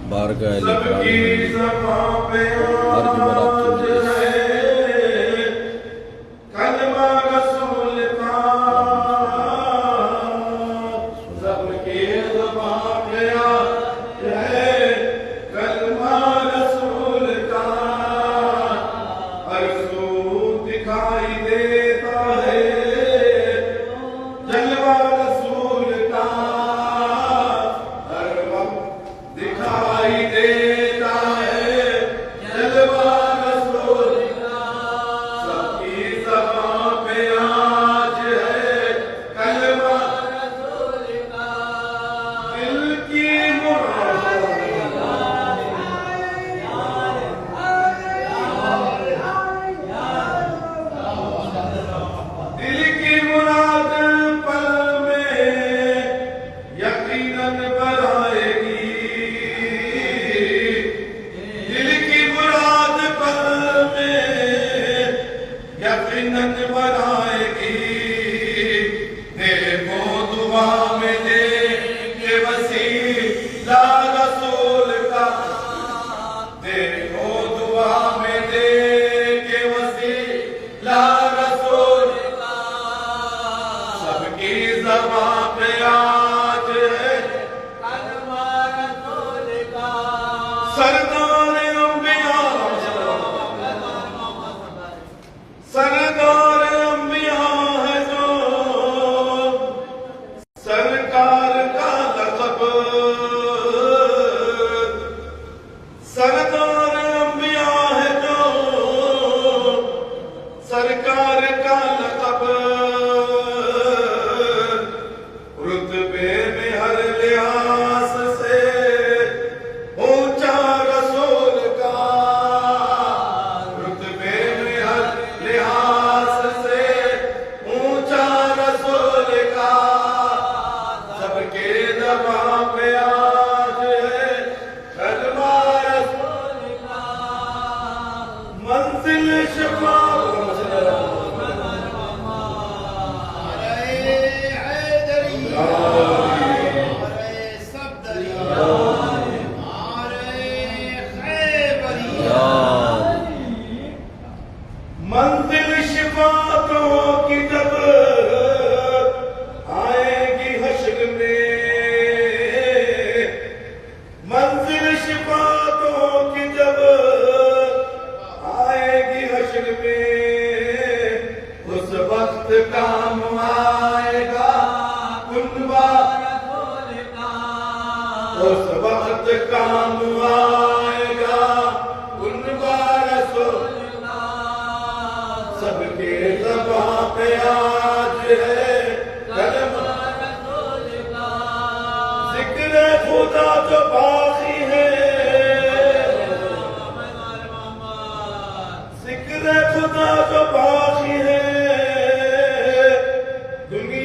بارگاہ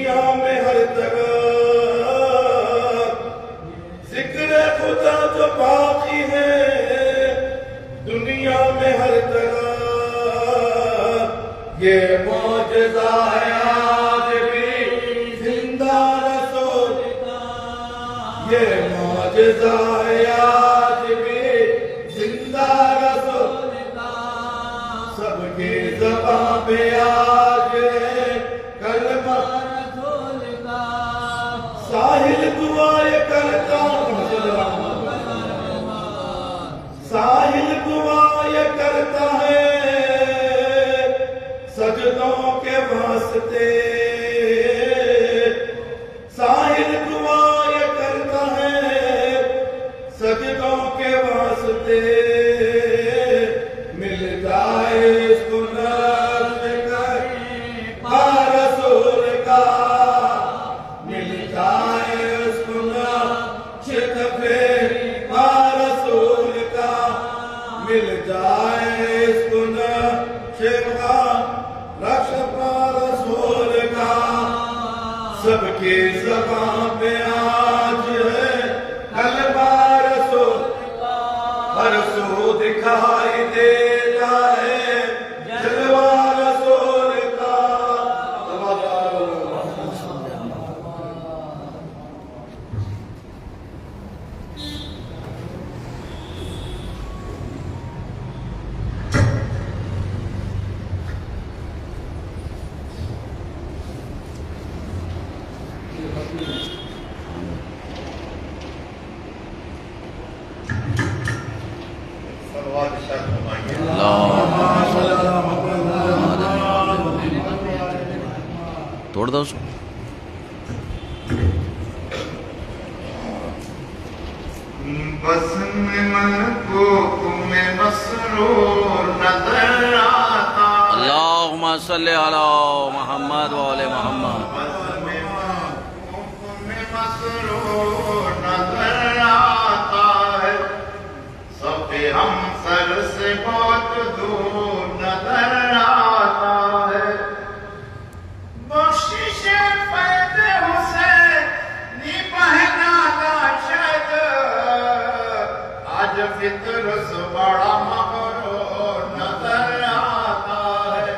اکرام میں ہر جمعرات کی رکشا رسول کا توڑ دو اس کو. بس میں ملکوت میں مسرور نظر آتا اللہم صلی علی محمد و آل محمد. بس میں ملکوت میں مسرور نظر آتا ہے سب ہم سر سے بہت دور نظر آتا ہے بخشش فیض حسینی پہنا شد آج فطر سے بڑا مغرور نظر آتا ہے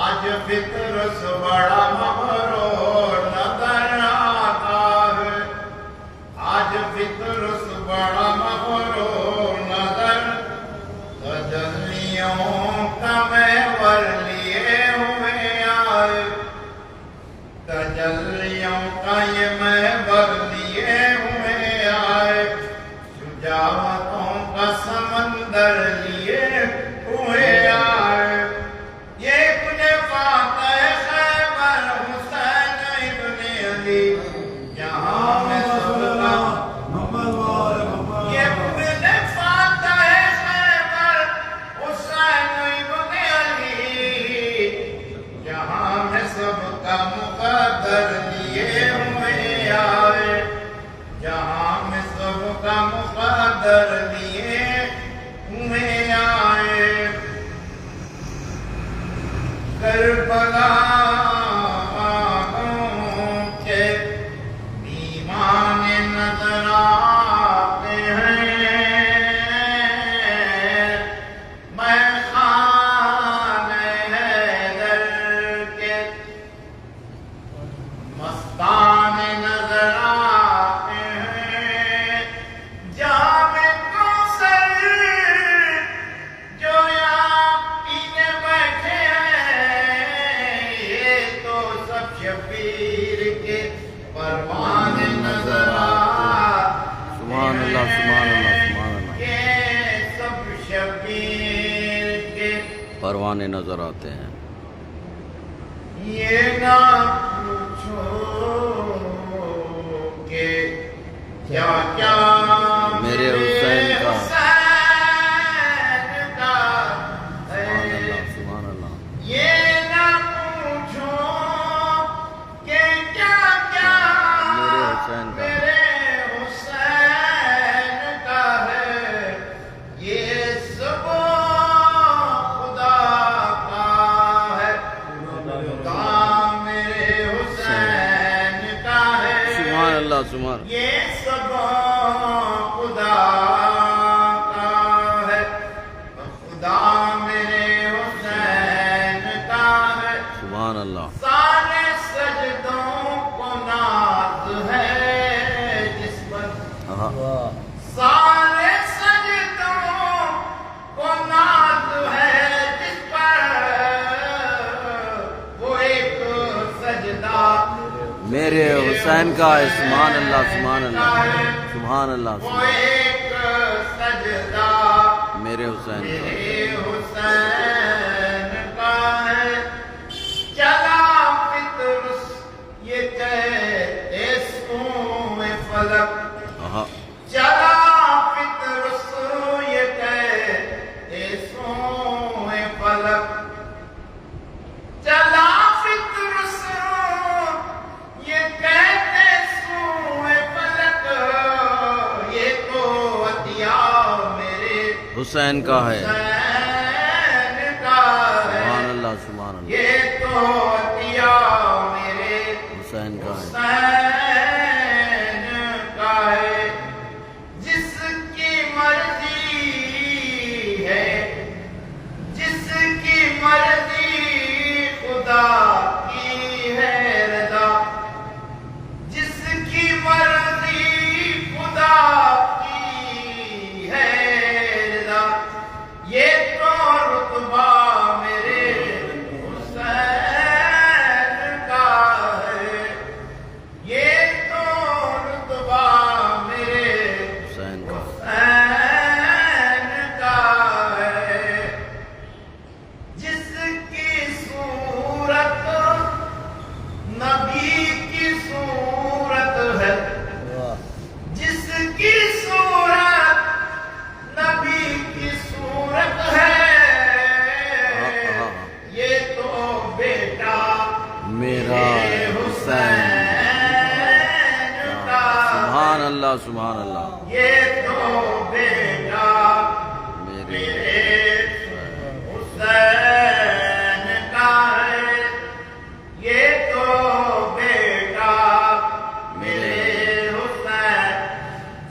آج فطر سے بڑا مغرور نظر آتا ہے آج فطر سے بڑا مغرور نظر تجلیوں کا محور لیے ہوئے آئے تجلیوں کا یہ محور لیے ہوئے آئے شجاعتوں کا سمندر لیے ہوئے آئے یہ ابن فاتح خیبر حسین ابن علی یہاں میں سب کا یہ ابن فاتح خیبر حسین ابن علی یہاں میں سب کا مقدر لیے ہوئے آئے جہاں میں سب کا مقدر لیے ہوئے آئے کربلا کے دیوان نظر آتے ہیں میں خانہ حیدر کے مستان نظر آتے ہیں جام کوثر جو یہاں پینے بیٹھے ہیں یہ تو سب شبیر کے پروان نظر آتے سبحان اللہ سبحان اللہ سبحان اللہ. یہ سب شبیر کے پروانے نظر آتے ہیں. یہ نہ پوچھو کہ کیا کیا میرے حسین کا. حسین کا ہے سبحان اللہ سبحان اللہ. یہ نہ پوچھو کہ کیا کیا میرے حسین کا. میرے حسین کا ہے یہ سب خدا کا ہے خدا میرے حسین کا ہے سبحان اللہ سبحان. یہ سب خدا کا ہے خدا میرے حسین کا ہے سبحان اللہ. سارے سجدوں کو ناز ہے جس پر سارے سجدوں کو ناز ہے جس پر وہ ایک سجدہ میرے حسین کا ہے. سبحان اللہ سبحان اللہ سبحان اللہ وہ سبحان. ایک سجدہ میرے حسین کا. میرے حسین کا ہے چلا فطرس یہ کہتے سوئے فلک آہا. چلا فطرس یہ کہتے سوئے فلک چلا فطرس یہ کہتے سوئے فلک یہ تو عطیہ میرے حسین کا ہے. حسین کا ہے سبحان اللہ سبحان اللہ. یہ تو عطیہ میرے حسین کا ہے. حسین کا ہے جس کی مرضی ہے جس کی مرضی خدا کی ہے رضا جس کی مرضی خدا کی ہے رضا یہ تو رتبہ میرے حسین کا ہے یہ میرا حسین سبحان اللہ سبحان اللہ یہ تو بیٹا میرے حسین کا ہے، یہ تو بیٹا میرے حسین،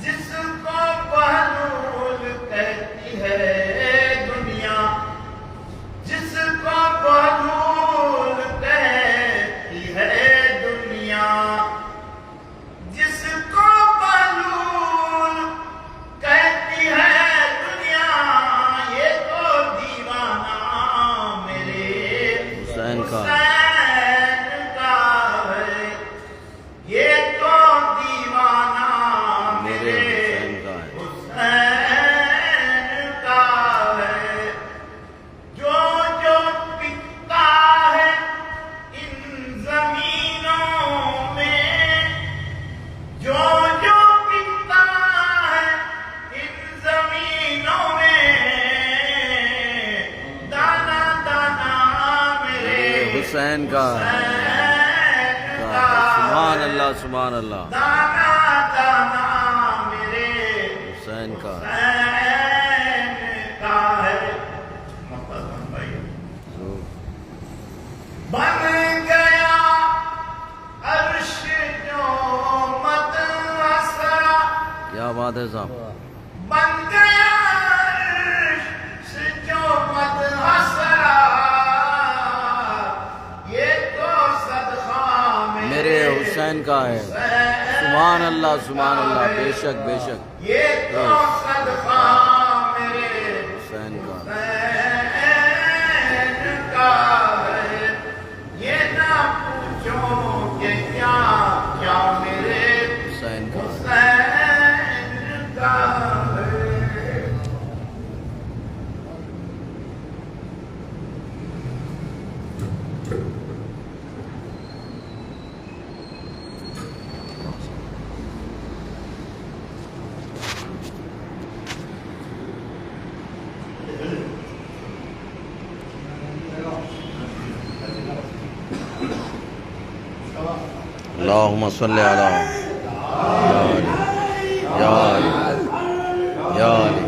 جس کو بہلول کہتی ہے دنیا، جس کو بہلول کہتی ہے دنیا، جس کو بہلول کہتی ہے دنیا، یہ تو دیوانہ میرے حسین کا حسین کا ہے، یہ تو دیوانہ میرے میرے حسین کا ہے حسین کا ہے، جو جو بکتا ہے ان زمینوں میں، جو جو بکتا ہے ان زمینوں میں، دانا دانا میرے حسین کا حسین کا سبحان اللہ سبحان اللہ دانا دانا میرے حسین کا حسین کا ہے۔ محترم بھائی، بن گیا عرش جو مت اسرا، کیا بات ہے صاحب بن گیا عرش جو مت اسرا، یہ تو صدقہ میرے حسین کا ہے سبحان اللہ سبحان اللہ بے شک بے شک یہ تو صدقہ میرے حسین کا حسین کا ہے، یہ نہ پوچھو کہ کیا کیا میرے حسین کا حسین کا ہے۔ اللہم صلی علی یا علی یا علی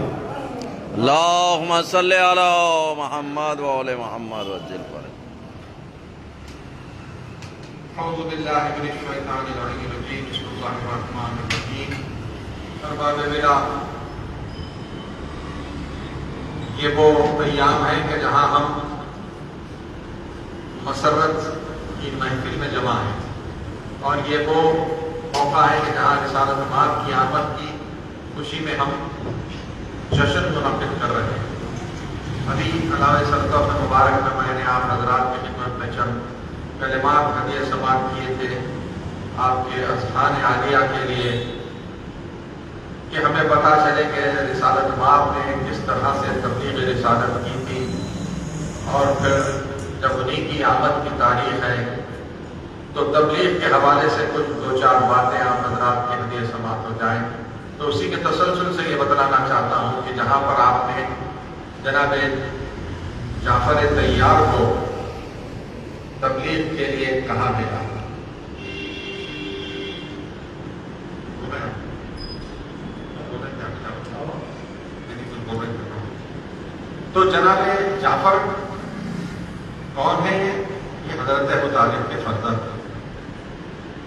اللہم صلی علی محمد و علی محمد وجل پر اعوذ باللہ من الشیطان الرجیم، بسم اللہ الرحمن الرحیم۔ ارباب بلا، یہ وہ ایام ہے کہ جہاں ہم مسرت کی محفل میں جمع ہیں، اور یہ وہ موقع ہے کہ جہاں رسالت مآب کی آمد کی خوشی میں ہم جشن منعقد کر رہے ہیں۔ ابھی علاوہ صدقہ مبارک میں میں نے آپ حضرات کی خدمت میں چند کلمات ہدیہ سماعت کیے تھے آپ کے اذہان عالیہ کے لیے، کہ ہمیں پتہ چلے کہ رسالت مآب نے کس طرح سے تبلیغ رسالت کی تھی، اور پھر جب انہیں کی آمد کی تاریخ ہے تو تبلیغ کے حوالے سے کچھ دو چار باتیں آپ حضرات کی ہدیہ سماعت ہو جائیں۔ تو اسی کے تسلسل سے یہ بتلانا چاہتا ہوں کہ جہاں پر آپ نے جناب جعفر طیار کو تبلیغ کے لیے کہا گیا، تو جناب جعفر کون ہے؟ یہ حضرت ابو طالب کے فرزند،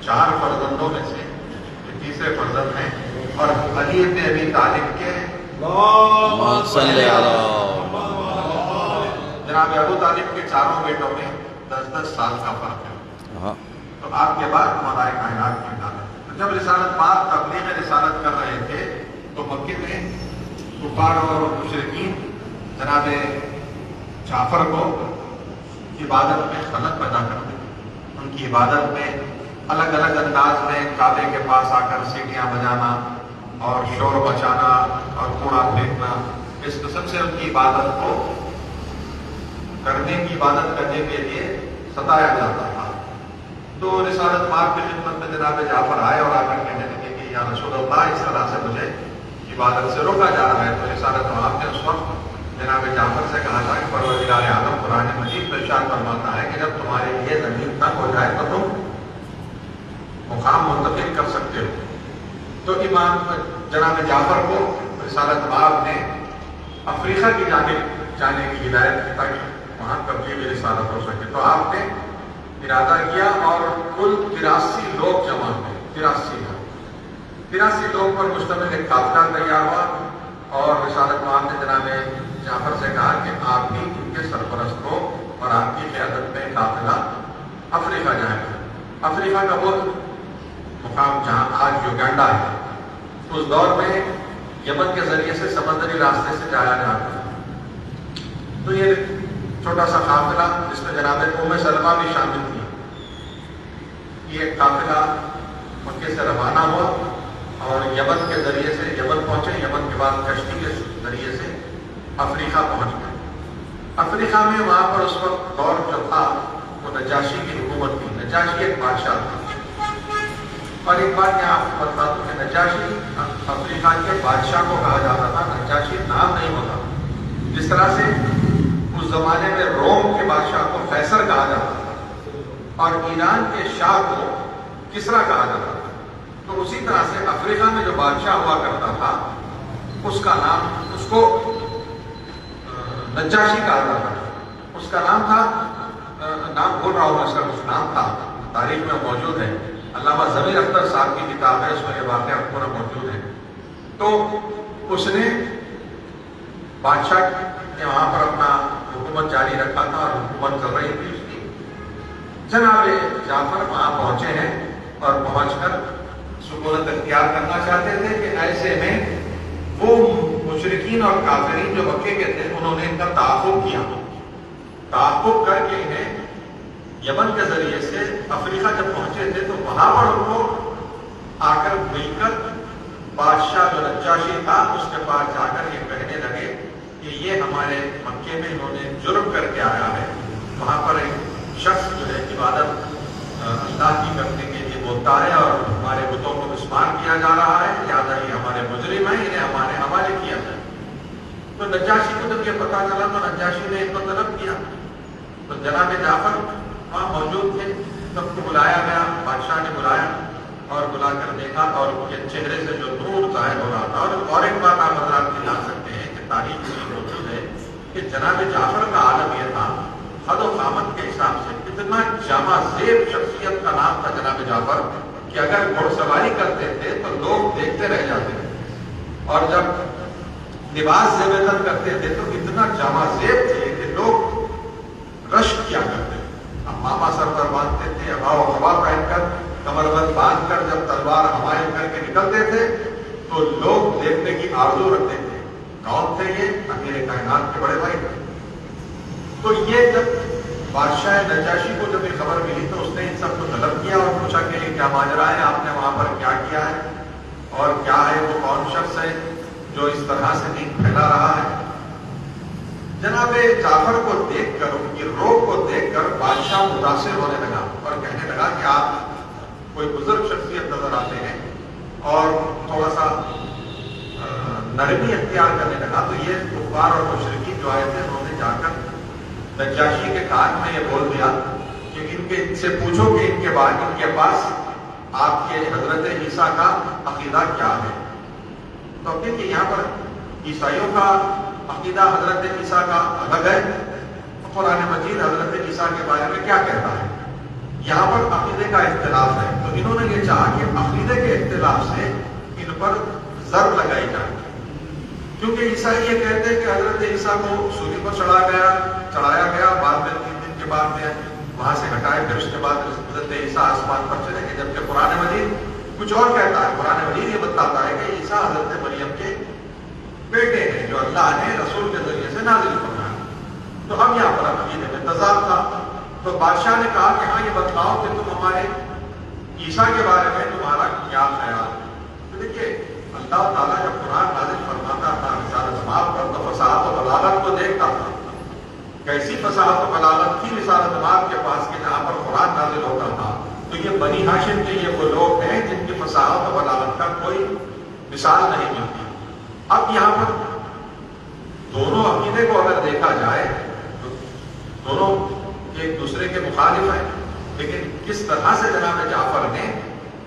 4 فرزندوں میں سے یہ تیسرے فرزند ہیں، اور علی ابن ابی طالب کے اللہم صلی علی جناب ابو طالب کے 4 بیٹوں میں 10-10 سال کا فرق ہے۔ ہاں تو آپ کے بعد مولا کائنات کی ولادت، جب رسالت مآب تبلیغ رسالت کر رہے تھے تو مکے میں کفار اور مشرکین جناب جعفر کو عبادت میں خلل پیدا کرتے تھے۔ ان کی عبادت میں الگ الگ انداز میں کعبے کے پاس آ کر سیٹیاں بجانا اور شور مچانا اور کوڑا پھینکنا، اس قسم سے ان کی عبادت کو کرنے کے لیے ستایا جاتا تھا۔ تو رسالت مآب کی خدمت میں جناب جعفر آئے اور آ کر کہنے لگے کہ یا رسول اللہ، اس طرح سے مجھے عبادت سے روکا جا رہا ہے۔ تو رسالت مآب نے اس وقت جناب جعفر سے کہا تھا کہ پروردگار عالم قرآن مجید میں ارشاد فرماتا ہے کہ جب تمہارے لیے زمین تنگ ہو جائے تو تم مقام منتقل کر سکتے ہو. تو امام جناب جعفر کو رسالت باب نے افریقہ کی جانب جانے کی ہدایت کی تاکہ وہاں تبلیغ رسالت ہو سکے. تو آپ نے ارادہ کیا اور کل 83 لوگ جمع ہوئے. 83 لوگ پر مشتمل ایک قافلہ تیار ہوا اور رسالت باب نے جناب جعفر سے کہا کہ آپ بھی ان کے سرپرست ہو اور آپ کی قیادت میں قافلہ افریقہ جائے گا. افریقہ کا وہ مقام جہاں آج یوگینڈا ہے، اس دور میں یمن کے ذریعے سے سمندری راستے سے جایا جاتا. تو یہ چھوٹا سا قافلہ جس میں جناب ام سلمہ بھی شامل تھی، یہ قافلہ مکے سے روانہ ہوا اور یمن کے ذریعے سے یمن پہنچے. یمن کے بعد کشتی کے ذریعے سے افریقہ پہنچ گئے. افریقہ میں وہاں پر اس وقت دور جو تھا وہ نجاشی کی حکومت تھی. نجاشی ایک بادشاہ تھا. اور ایک بات یہاں آپ کو بتا دوں کہ نجاشی افریقہ کے بادشاہ کو کہا جاتا تھا، نجاشی نام نہیں ہوتا. جس طرح سے اس زمانے میں روم کے بادشاہ کو قیصر کہا جاتا تھا اور ایران کے شاہ کو کسرا کہا جاتا تھا، تو اسی طرح سے افریقہ میں جو بادشاہ ہوا کرتا تھا اس کا نام، اس کو نجاشی کہا جاتا تھا. اس کا نام تھا، نام بول رہا ہوں، اس کا کچھ نام تھا، تاریخ میں موجود ہے. علامہ ضمیر اختر صاحب کی کتاب ہے، اس میں یہ واقعہ پورا موجود ہے. تو اس نے بادشاہ نے وہاں پر اپنا حکومت جاری رکھا تھا اور حکومت کر رہی تھی اس کی. جناب جعفر وہاں پہنچے ہیں اور پہنچ کر سکونت اختیار کرنا چاہتے تھے کہ ایسے میں وہ مشرکین اور کافرین جو مکے کے تھے انہوں نے ان کا تعاقب کیا. تعاقب کر کے انہیں یمن کے ذریعے سے افریقہ جب پہنچے تھے تو وہاں پر ان کو آ کر مل کر بادشاہ جو نجاشی تھا اس کے پاس جا کر یہ کہنے لگے کہ یہ ہمارے مکے میں انہوں نے جرم کر کے آیا ہے. وہاں پر ایک شخص جو ہے عبادت اللہ کی کرنے کے لیے بولتا ہے اور ہمارے بتوں کو مسمار کیا جا رہا ہے، لہٰذا یہ ہمارے مجرم ہیں، انہیں ہمارے حوالے کیا جائے. تو نجاشی کو جب یہ پتا چلا تو نجاشی نے ان کو طلب کیا. تو جناب جعفر وہاں موجود تھے، سب کو بلایا گیا. بادشاہ نے بلایا اور بلا کر دیکھا اور ان کے چہرے سے جو نور ظاہر ہو رہا تھا. اور ایک بات آپ حضرات بھی جان سکتے ہیں کہ تاریخ میں موجود ہے کہ جناب جعفر کا عالم یہ تھا حد و قامت کے حساب سے اتنا جامع زیب شخصیت کا نام تھا جناب جعفر کہ اگر گھوڑ سواری کرتے تھے تو لوگ دیکھتے رہ جاتے تھے، اور جب لباس زیب تن کرتے تھے تو اتنا جامع زیب تھے کہ لوگ رشک کیا کرتے تھے. ماما سر پر باندھتے تھے، ابا و ہوا پہن کر کمر بند باندھ کر جب تلوار ہمائن کر کے نکلتے تھے تو لوگ دیکھنے کی آرزو رکھتے تھے. کون تھے یہ؟ امیر کائنات کے بڑے بھائی تھے. تو یہ جب بادشاہ نجاشی کو جب یہ خبر ملی تو اس نے ان سب کو طلب کیا اور پوچھا کہ یہ کیا ماجرا ہے، آپ نے وہاں پر کیا کیا ہے اور کیا ہے، وہ کون شخص ہے جو اس طرح سے دین پھیلا رہا ہے. جناب جعفر کو دیکھ کر، ان کی روح کو دیکھ کر بادشاہ متاثر ہونے لگا اور کہنے لگا کہ آپ کوئی بزرگ شخصیت نظر آتے ہیں، اور تھوڑا سا نرمی اختیار کرنے لگا. تو یہ کفار اور مشرکین جو آئے تھے انہوں نے جا کر نجاشی کے کان میں یہ بول دیا کہ ان سے پوچھو کہ ان کے پاس آپ کے حضرت عیسیٰ کا عقیدہ کیا ہے. تو اب دیکھیے یہاں پر عیسائیوں کا عقیدہ حضرت عیسیٰ کا الگ ہے، قرآن مجید حضرت عیسیٰ کے بارے میں کیا کہتا ہے. یہاں پر عقیدے کا اختلاف ہے. تو انہوں نے یہ چاہا کہ عقیدے کے اختلاف سے ان پر ضرب لگائی جائے، کیونکہ عیسائی یہ کہتے ہیں کہ حضرت عیسیٰ کو سولی پر چڑھایا گیا، بعد میں 3 دن کے بعد میں وہاں سے ہٹائے، پھر اس کے بعد حضرت عیسیٰ آسمان پر چلے گئے. جبکہ قرآن مجید کچھ اور کہتا ہے. قرآن مجید یہ بتاتا ہے کہ عیسیٰ حضرت مریم کے بیٹے ہیں جو اللہ نے رسول کے ذریعے سے نازل فرمایا. تو اب یہاں پر عقیدے میں تضاد تھا. تو بادشاہ نے کہا کہ ہاں یہ بتلاؤ کہ تم ہمارے عیسیٰ کے بارے میں تمہارا کیا خیال ہے. تو دیکھیے اللہ تعالیٰ جب قرآن نازل فرماتا تھا رسالت مآب پر تو فصاحت و بلاغت کو دیکھتا تھا. کیسی فصاحت و بلاغت تھی رسالت مآب کے پاس کہ جہاں پر قرآن نازل ہوتا تھا. تو یہ بنی ہاشم کے یہ وہ لوگ ہیں جن کی فصاحت و بلاغت کا کوئی مثال نہیں ملتی. اب یہاں پر دونوں عقیدے کو دیکھا جائے تو دونوں ایک دوسرے کے مخالف ہیں، لیکن کس طرح سے جناب جعفر نے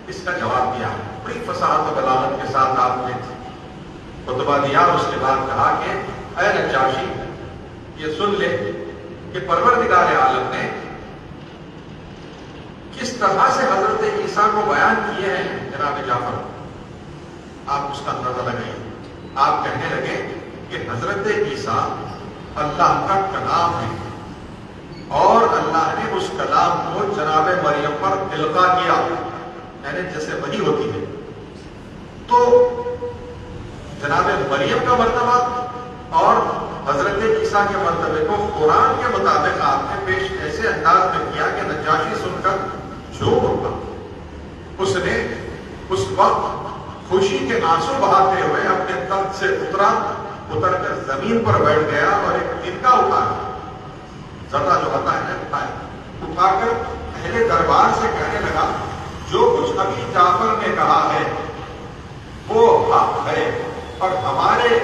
اس کا جواب دیا، بڑی فصاحت و بلاغت کے ساتھ آپ نے خطبہ دیا، اور اس کے بعد کہا کہ اے نجاشی یہ سن لے کہ پروردگار عالم نے کس طرح سے حضرت عیسیٰ کو بیان کیے ہیں جناب جعفر، آپ اس کا اندازہ لگائیے۔ آپ کہنے لگے کہ حضرت عیسیٰ اللہ کا کلام ہے اور اللہ نے اس کلام کو جناب مریم پر القا کیا، یعنی جیسے وحی ہوتی ہے۔ تو جناب مریم کا مرتبہ اور حضرت عیسیٰ کے مرتبے کو قرآن کے مطابق آپ نے پیش ایسے انداز میں کیا کہ نجاشی سن کر جھوم اٹھا۔ اس نے اس وقت خوشی کے آنسو بہاتے ہوئے اپنے تخت سے اتر کر زمین پر بیٹھ گیا اور ایک تنکا اٹھایا، ذرہ جو ہوتا ہے اٹھا کر اہل دربار سے کہنے لگا جو کچھ ابھی جعفر نے کہا ہے وہ حق ہے، اور ہمارے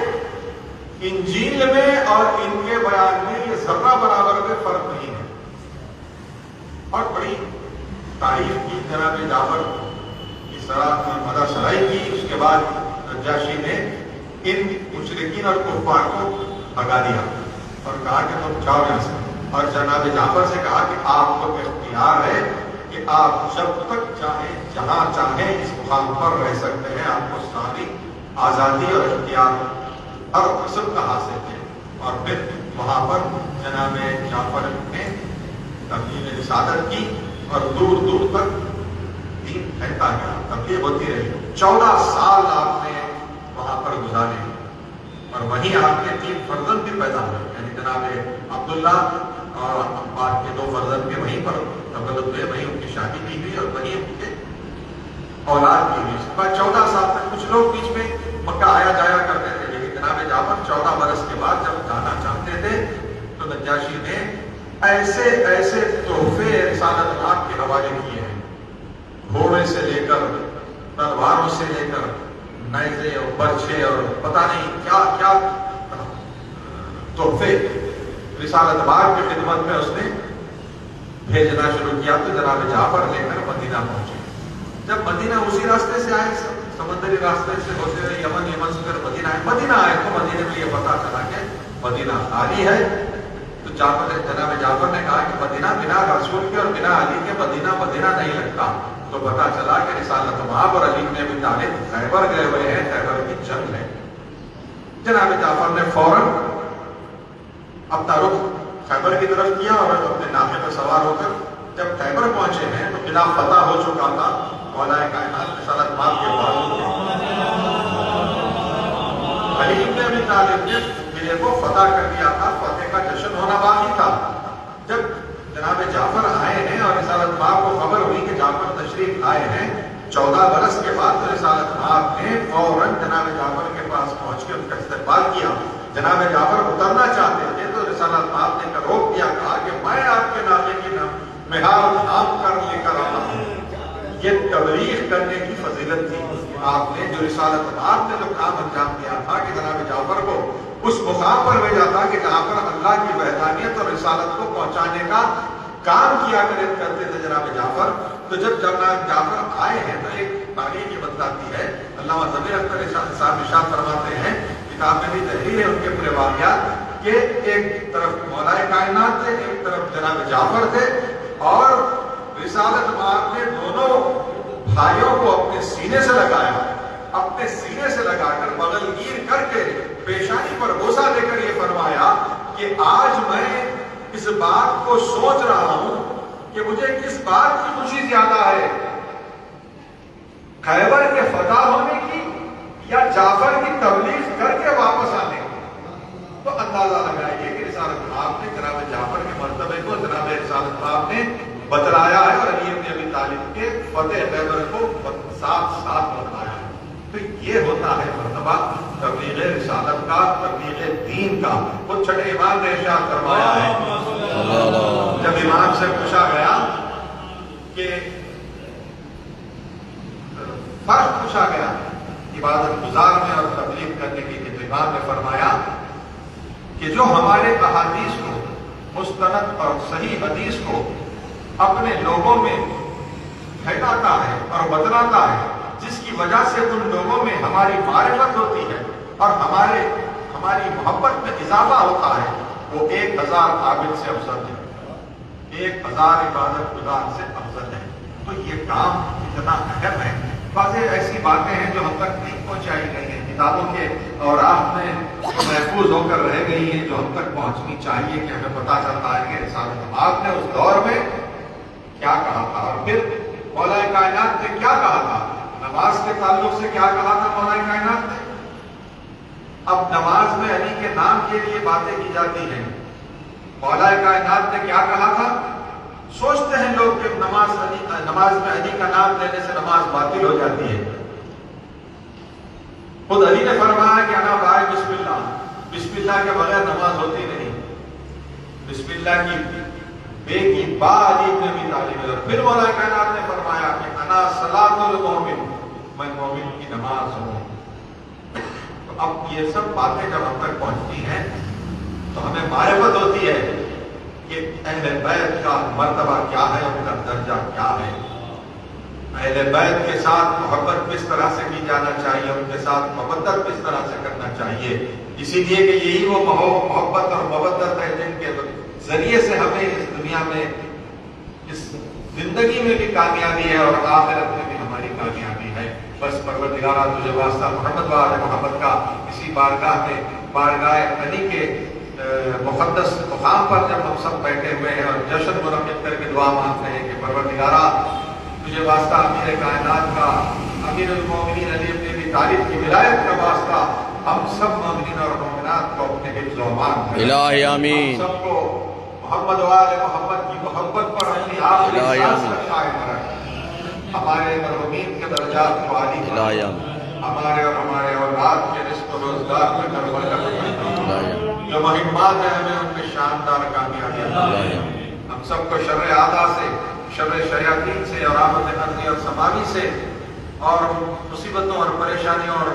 انجیل میں اور ان کے بیان میں یہ ذرہ برابر میں فرق نہیں ہے۔ اور بڑی تعریف کی جناب جعفر کی مدح سرائی کی۔ اس کے بعد نجاشی نے ان مشرکین اور کفار کو بھگا دیا اور کہا کہ تم جاؤ یہاں سے، اور جناب جعفر سے کہا کہ آپ کو اختیار ہے کہ آپ جب تک چاہیں جہاں چاہیں اس مقام پر رہ سکتے ہیں، آپ کو ساری آزادی اور اختیار ہر قسم کا حاصل ہے۔ اور پھر وہاں پر جناب جعفر نے تبلیغ رسالت کی اور دور دور تک دین پھیلتا گیا، تبلیغ ہوتی رہی۔ 14 سال آپ نے وہاں پر گزارے، اور وہیں آپ کے 3 فرزند بھی پیدا ہوئے، یعنی جناب عبداللہ اور بعد کے 2 فرزند بھی وہیں پر تولد ہوئے، وہیں ان کی شادی بھی ہوئی اور وہیں ان کے اولاد بھی ہوئی۔ اس کے بعد 14 سال تک کچھ لوگ بیچ میں مکہ آیا جایا کرتے تھے، لیکن جناب جعفر 14 برس کے بعد جب جانا چاہتے تھے تو نجاشی نے ایسے ایسے تحفے رسالت آپ کے حوالے کیے ہیں، گھوڑے سے لے کر تلواروں سے لے کر نیزے اور برچھے اور پتہ نہیں کیا کیا تحفے رسالت بار کی خدمت میں اس نے بھیجنا شروع کیا۔ تو جناب جعفر لے کر مدینہ پہنچے۔ جب مدینہ اسی راستے سے آئے، سمندری راستے سے ہوتے ہوئے یمن سے پھر مدینہ آئے تو مدینہ میں یہ پتا چلا کہ مدینہ خالی ہے۔ تو جناب جعفر نے کہا کہ مدینہ بنا رسول کے اور بنا علی کے مدینہ نہیں لگتا۔ تو پتا چلا کہ رسالت مآب اور علی نے بھی طالب خیبر گئے ہوئے ہیں، خیبر کی جنگ ہے۔ جناب جعفر نے فوراً اپنا رخ خیبر کی طرف کیا اور اپنے ناقے پر سوار ہو کر جب خیبر پہنچے ہیں تو قلعہ فتح ہو چکا تھا مولا کائنات رسالت مآب کے بعد علی بن ابی طالب نے قلعے کو فتح کر دیا تھا، فتح کا جشن ہونا باقی تھا۔ جب جناب جعفر آئے ہیں اور رسالت مآب کو خبر ہوئی کہ جعفر تشریف لائے ہیں 14 برس کے بعد، تو رسالت مآب نے فوراً جناب جعفر کے پاس پہنچ کے ان کا استقبال کیا۔ جناب جعفر اترنا چاہتے تھے تو رسالت مآب نے روک دیا، کہا کہ میں آپ کے ناقے کی مہار تھام کر لے کر آتا ہوں۔ یہ تبلیغ کرنے کی فضیلت تھی۔ آپ نے جو رسالت مآب نے جو کام انجام دیا تھا کہ جناب جعفر کو اس مقام پر بھیجا تھا کہ جہاں پر اللہ کی وحدانیت اور رسالت کو پہنچانے کا کام کیا کرتے تھے جناب جعفر۔ تو جب جناب جعفر آئے ہیں تو ایک تاریخ یہ بتلاتی ہے، علامہ ضمیر اختر صاحب ارشاد فرماتے ہیں، کتاب میں بھی تحریر ہے ان کے پورے واقعات، کہ ایک طرف مولا کائنات تھے، ایک طرف جناب جعفر تھے، اور رسالت مآب نے دونوں بھائیوں کو اپنے سینے سے لگایا، اپنے سینے سے لگا کر بغل گیر کر کے پیشانی پر بوسہ دے کر یہ فرمایا کہ آج میں اس بات کو سوچ رہا ہوں کہ مجھے کس بات کی خوشی زیادہ ہے، خیبر کے فتح ہونے کی یا جعفر کی تبلیغ کر کے واپس آنے کی۔ تو اندازہ لگائیے کہ رسالت مآب نے جناب جعفر کے مرتبے کو جناب رسالت مآب نے بتلایا ہے، اور علی بن ابی طالب کے فتح خیبر کو ساتھ بتلایا ہے۔ تو یہ ہوتا ہے مرتبہ تبلیغ رسالت کا، تبلیغ دین کا۔ خود چھٹے امام نے ارشاد فرمایا ہے، جب امام سے پوچھا گیا کہ فرق پوچھا گیا عبادت گزار میں اور تبلیغ کرنے کی، امام نے فرمایا کہ کہ جو ہمارے احادیث کو، مستند اور صحیح حدیث کو اپنے لوگوں میں پھیلاتا ہے اور بتلاتا ہے، جس کی وجہ سے ان لوگوں میں ہماری معرفت ہوتی ہے اور ہماری محبت میں اضافہ ہوتا ہے، وہ 1000 عابد سے افضل ہے، 1000 عبادت گزار سے افضل ہے۔ تو یہ کام اتنا اہم ہے۔ بعض ایسی باتیں ہیں جو ہم تک نہیں پہنچائی گئی ہیں، کتابوں کے اور راہ میں محفوظ ہو کر رہ گئی ہیں، جو ہم تک پہنچنی چاہیے کہ ہمیں پتہ چلتا ہے کہ رسالت آباد نے اس دور میں کیا کہا تھا، اور پھر مولا کائنات نے کیا کہا تھا، نماز کے تعلق سے کیا کہا تھا مولا کائنات نے۔ اب نماز میں علی کے نام کے لیے باتیں کی جاتی ہیں، مولا کائنات نے کیا کہا تھا؟ سوچتے ہیں لوگ کہ نماز میں علی کا نام لینے سے نماز باطل ہو جاتی ہے۔ خود علی نے فرمایا کہ انا بائے بسم اللہ، بسم اللہ کے بغیر نماز ہوتی نہیں، بسم اللہ کی بے کی با علی ابن ابی طالب ہے۔ پھر مولا کائنات نے فرمایا کہ انا صلاۃ المومن، میں مومن کی نماز ہوں۔ تو اب یہ سب باتیں جب ہم تک پہنچتی ہیں تو ہمیں معرفت ہوتی ہے کہ اہل بیت کا مرتبہ کیا ہے، ان کا درجہ کیا ہے، اہل بیت کے ساتھ محبت کس طرح سے کی جانا چاہیے، ان کے ساتھ مودت کس طرح سے کرنا چاہیے، اسی لیے کہ یہی وہ محبت اور مودت ہے جن کے ذریعے سے ہمیں اس دنیا میں، اس زندگی میں بھی کامیابی ہے اور آخرت میں بھی ہماری کامیابی ہے۔ بس پروردگارہ تجھے واسطہ محمد و آل محمد کا اسی بارگاہ میں، بارگاہ علی کے مقدس مقام پر جب ہم سب بیٹھے ہوئے ہیں اور جشن منعقد کر کے دعا مانگتے ہیں کہ پروردگارہ تجھے واسطہ امیر کائنات کا، امیر المومنین علی ابن ابی طالب کی ولایت کا واسطہ ہم سب مومنین اور مومنات کو اپنے حفظ و امان کرے۔ الہی آمین۔ ہم سب کو محمد و آل محمد کی محبت پر اپنی آخری سانس تک قائم رکھے۔ ہمارے مرحومین کے درجات کو عالی الہی کرے، آمین۔ ہمارے اور ہمارے اولاد کے رزق و روزگار میں گھر برکت الہی آمین۔ جو مہمات ہیں ہمیں ان میں شاندار کامیابی عطا فرمائے۔ ہم سب کو شر اعداء سے، شر شیاطین سے اور آفت ارضی اور سماوی سے اور مصیبتوں اور پریشانیوں اور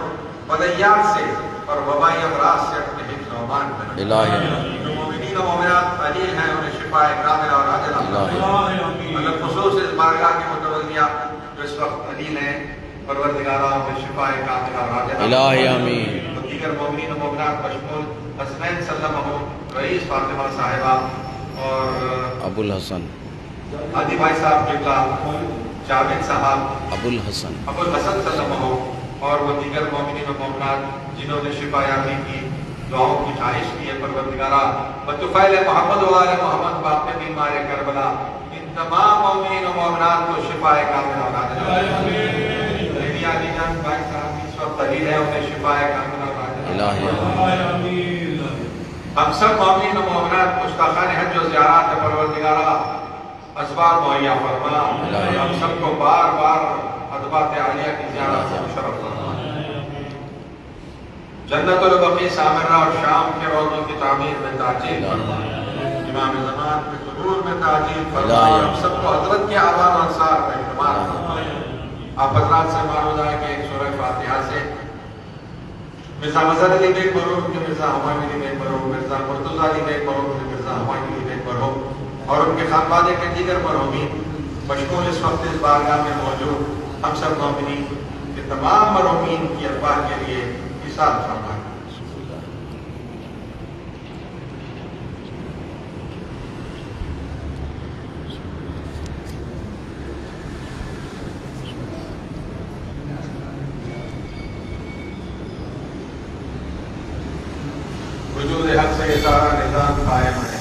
بلیات سے اور وبائی امراض سے اپنے حفظ و امان کرے۔ الہی آمین۔ جو مومنین و مومنات علیل ہیں انہیں شفاء کاملہ اور عاجلہ فرمائے۔ مگر خصوص اس بارگاہ کی متولیہ جو اس وقت علیل ہیں، پروردگارہ انہیں شفاء کاملہ اور عاجلہ الہی آمین۔ اور دیگر مومنین و مومنات بشمول حسنین سلمہ، رئیس فاطمہ صاحبہ اور ابو الحسن، عادی بھائی صاحب قبلہ، جاوید صاحب، ابو الحسن، ابو الحسن سلمہ اور وہ دیگر مومنین و مومنات جنہوں نے شفا یابی کی دعاؤں کی خواہش کی ہے۔ پروردگارہ بطفیل محمد و آل محمد باپ بیمار کربلا ان تمام مومنین و مومنات کو شفا کاملہ اور عاجلہ میری علی جان بھائی صاحب اس وقت علیل ہے، انہیں شفا کاملہ اور عاجلہ الہی آمین۔ ہم سب مومنین و مومنات مشتاقان حج و زیارات پروردگارہ اسباب مہیا فرما، ہم سب کو بار بار ادبات عالیہ کی زیارت سے مشرف فرما۔ جنت البقیع سامرہ اور شام کے روضوں کی تعمیر میں تاجیل فرما، امام زمان کے ظہور میں تاجیل فرما، ہم سب کو حضرت کے آبان و انصار میں اعتماد فرما۔ آپ حضرات سے معلوم ہے کہ ایک سورہ فاتحہ سے مرزا مظہر علی بیگ مرحوم کے مرزا ہمایوں علی بیگ مرحوم، مرزا مرتضیٰ علی بیگ مرحوم کے مرزا ہمایوں علی بیگ مرحوم اور ان کے خانوادے کے دیگر مرحومین مشمول اس وقت اس بارگاہ میں موجود ہم سب مومنین کے تمام مرحومین کی ارواح کے لیے احسان فرمائے۔ وجود حق سے یہ سارا نظام قائم ہے،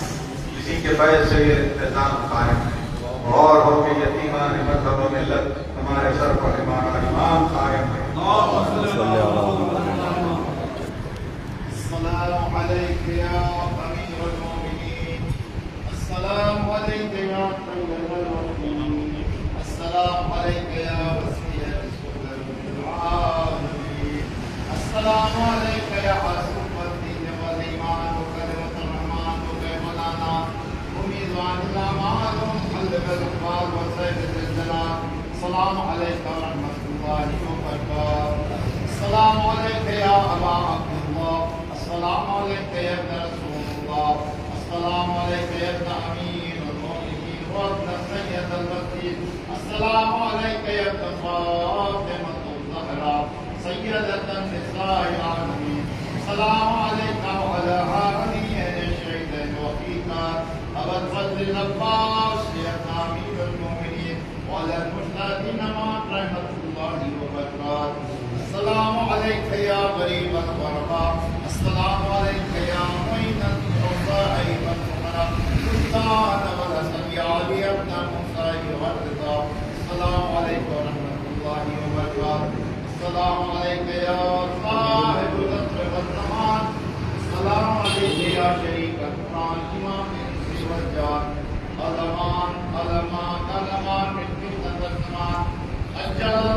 اسی کے فیض سے یہ نظام قائم ہے، اور ہو کے یتیمان مذہب و ملت ہمارے سر پر ہمارا امام قائم ہے۔ السلام علیک یا امیر المومنین، السلام علیک یا خیر الوکیل، السلام علیک یا وسیع الصدر العالمین، السلام علیک یا عاصم الدین والایمان وکلمۃ الرحمن وکلمنا امیدوان الامان ومحلب الاقبال وسید الجلال، السلام علیک ورحمۃ اللہ وبرکاتہ، السلام علیک یا ابا عبداللہ، السلام علیک یا ابن رسول السلام عليك يا ابن أمير المؤمنين وابن سيد المسجد السلام عليك يا ابن فاطمة الزهراء سيدة النساء العالمين السلام عليك وعلى هذه الشهيدين وفيك أبا الفضل العباس يا ابن أمير المؤمنين وعلى المجتهدين مع رحمة الله وبركاته السلام عليك يا غريب الغرباء السلام عليك يا معين الصائب الفقراء سلطان ورسل يا علي ابن موسى والرضا السلام عليكم ورحمة الله وبركاته السلام عليك يا صاحب العصر والزمان السلام عليك يا شريك القرآن إمام الإنس والجان الأمان الأمان الأمان من فتنة الزمان أجل